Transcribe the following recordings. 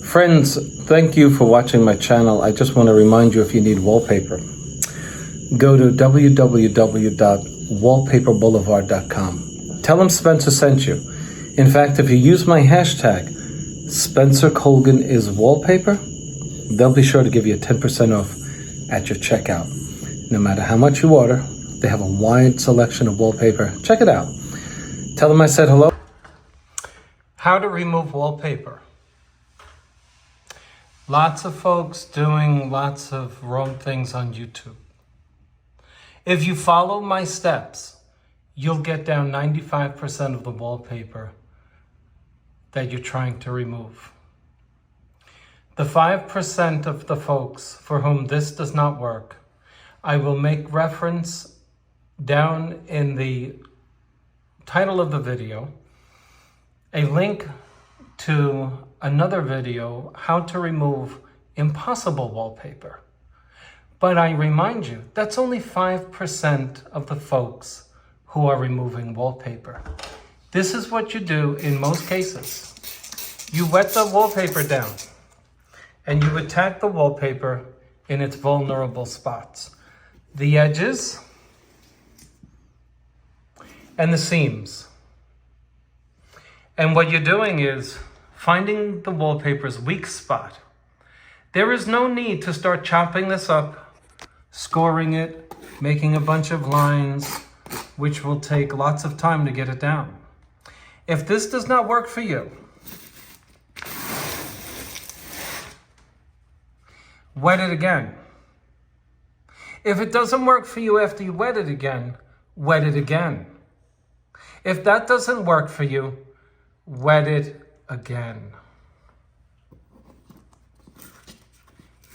Friends, thank you for watching my channel. I just want to remind you, if you need wallpaper, go to www.wallpaperboulevard.com. Tell them Spencer sent you. In fact, if you use my hashtag, Spencer Colgan is wallpaper, they'll be sure to give you a 10% off at your checkout. No matter how much you order, they have a wide selection of wallpaper. Check it out. Tell them I said hello. How to remove wallpaper. Lots of folks doing lots of wrong things on YouTube. If you follow my steps, you'll get down 95% of the wallpaper that you're trying to remove. The 5% of the folks for whom this does not work, I will make reference down in the title of the video, a link to another video, how to remove impossible wallpaper. But I remind you, that's only 5% of the folks who are removing wallpaper. This is what you do in most cases. You wet the wallpaper down and you attack the wallpaper in its vulnerable spots. The edges and the seams. And what you're doing is finding the wallpaper's weak spot. There is no need to start chopping this up, scoring it, making a bunch of lines, which will take lots of time to get it down. If this does not work for you, wet it again. If it doesn't work for you after you wet it again, wet it again. If that doesn't work for you, wet it again.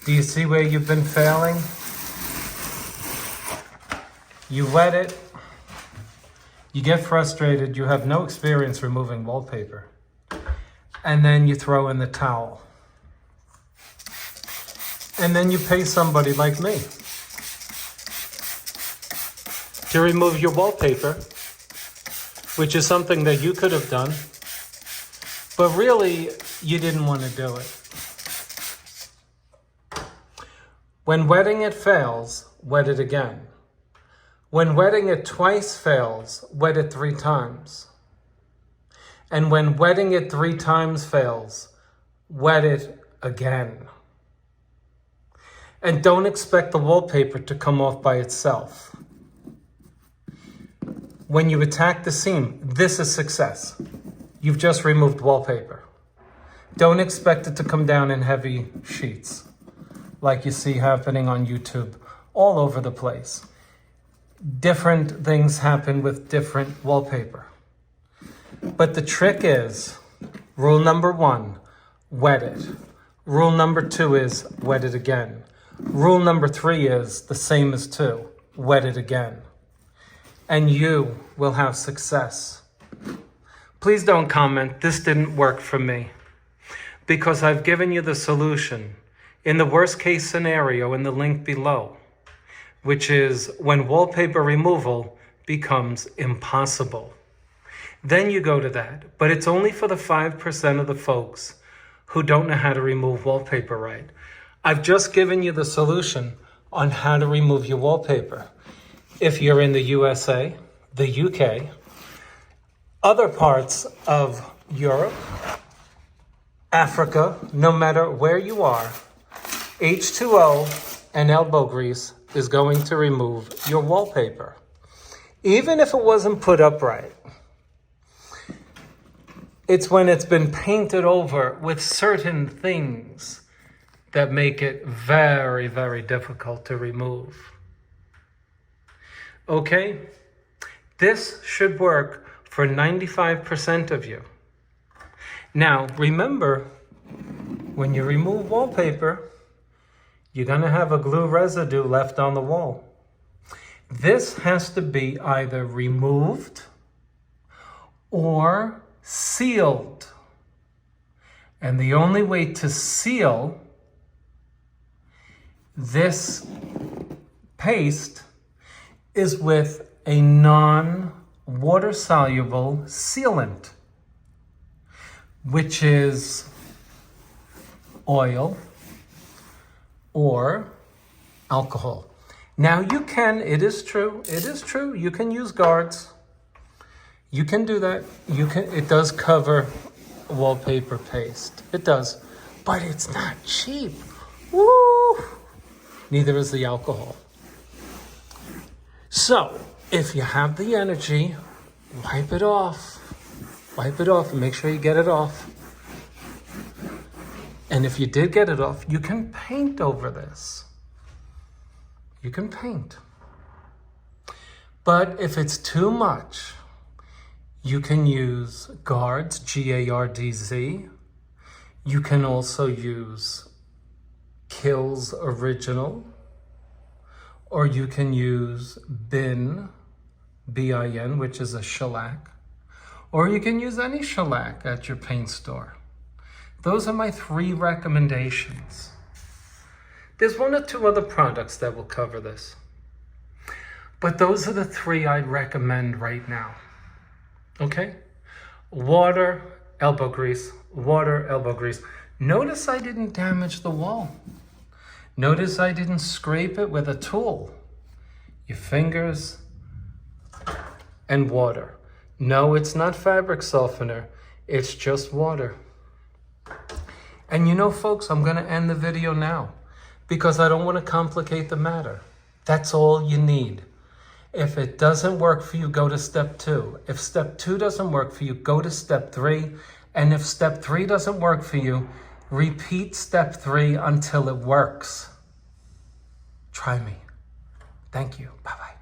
Do you see where you've been failing? You wet it, you get frustrated, you have no experience removing wallpaper, and then you throw in the towel. And then you pay somebody like me to remove your wallpaper, which is something that you could have done, but really you didn't want to do it. When wetting it fails, wet it again. When wetting it twice fails, wet it 3 times. And when wetting it 3 times fails, wet it again. And don't expect the wallpaper to come off by itself. When you attack the seam, this is success. You've just removed wallpaper. Don't expect it to come down in heavy sheets, like you see happening on YouTube all over the place. Different things happen with different wallpaper. But the trick is, rule number 1, wet it. Rule number 2 is wet it again. Rule number 3 is the same as 2, wet it again. And you will have success. Please don't comment, this didn't work for me, because I've given you the solution in the worst case scenario in the link below, which is when wallpaper removal becomes impossible. Then you go to that, but it's only for the 5% of the folks who don't know how to remove wallpaper right. I've just given you the solution on how to remove your wallpaper. If you're in the USA, the UK, other parts of Europe, Africa, no matter where you are, H2O and elbow grease is going to remove your wallpaper, even if it wasn't put up right. It's when it's been painted over with certain things that make it very, very difficult to remove. Okay? This should work for 95% of you. Now, remember, when you remove wallpaper, you're going to have a glue residue left on the wall. This has to be either removed or sealed. And the only way to seal this paste is with a non-water-soluble sealant, which is oil, or alcohol. Now you can, it is true, you can use guards. You can do that. It does cover wallpaper paste. It does, but it's not cheap. Woo! Neither is the alcohol. So, if you have the energy, wipe it off. Wipe it off and make sure you get it off. And if you did get it off, you can paint over this. You can paint. But if it's too much, you can use guards, G-A-R-D-Z. You can also use Kills Original, or you can use Bin, B-I-N, which is a shellac, or you can use any shellac at your paint store. Those are my 3 recommendations. There's 1 or 2 other products that will cover this, but those are the 3 I'd recommend right now. Okay? Water, elbow grease, water, elbow grease. Notice I didn't damage the wall. Notice I didn't scrape it with a tool. Your fingers and water. No, it's not fabric softener. It's just water. And you know, folks, I'm going to end the video now because I don't want to complicate the matter. That's all you need. If it doesn't work for you, go to step 2. If step 2 doesn't work for you, go to step 3. And if step 3 doesn't work for you, repeat step 3 until it works. Try me. Thank you. Bye-bye.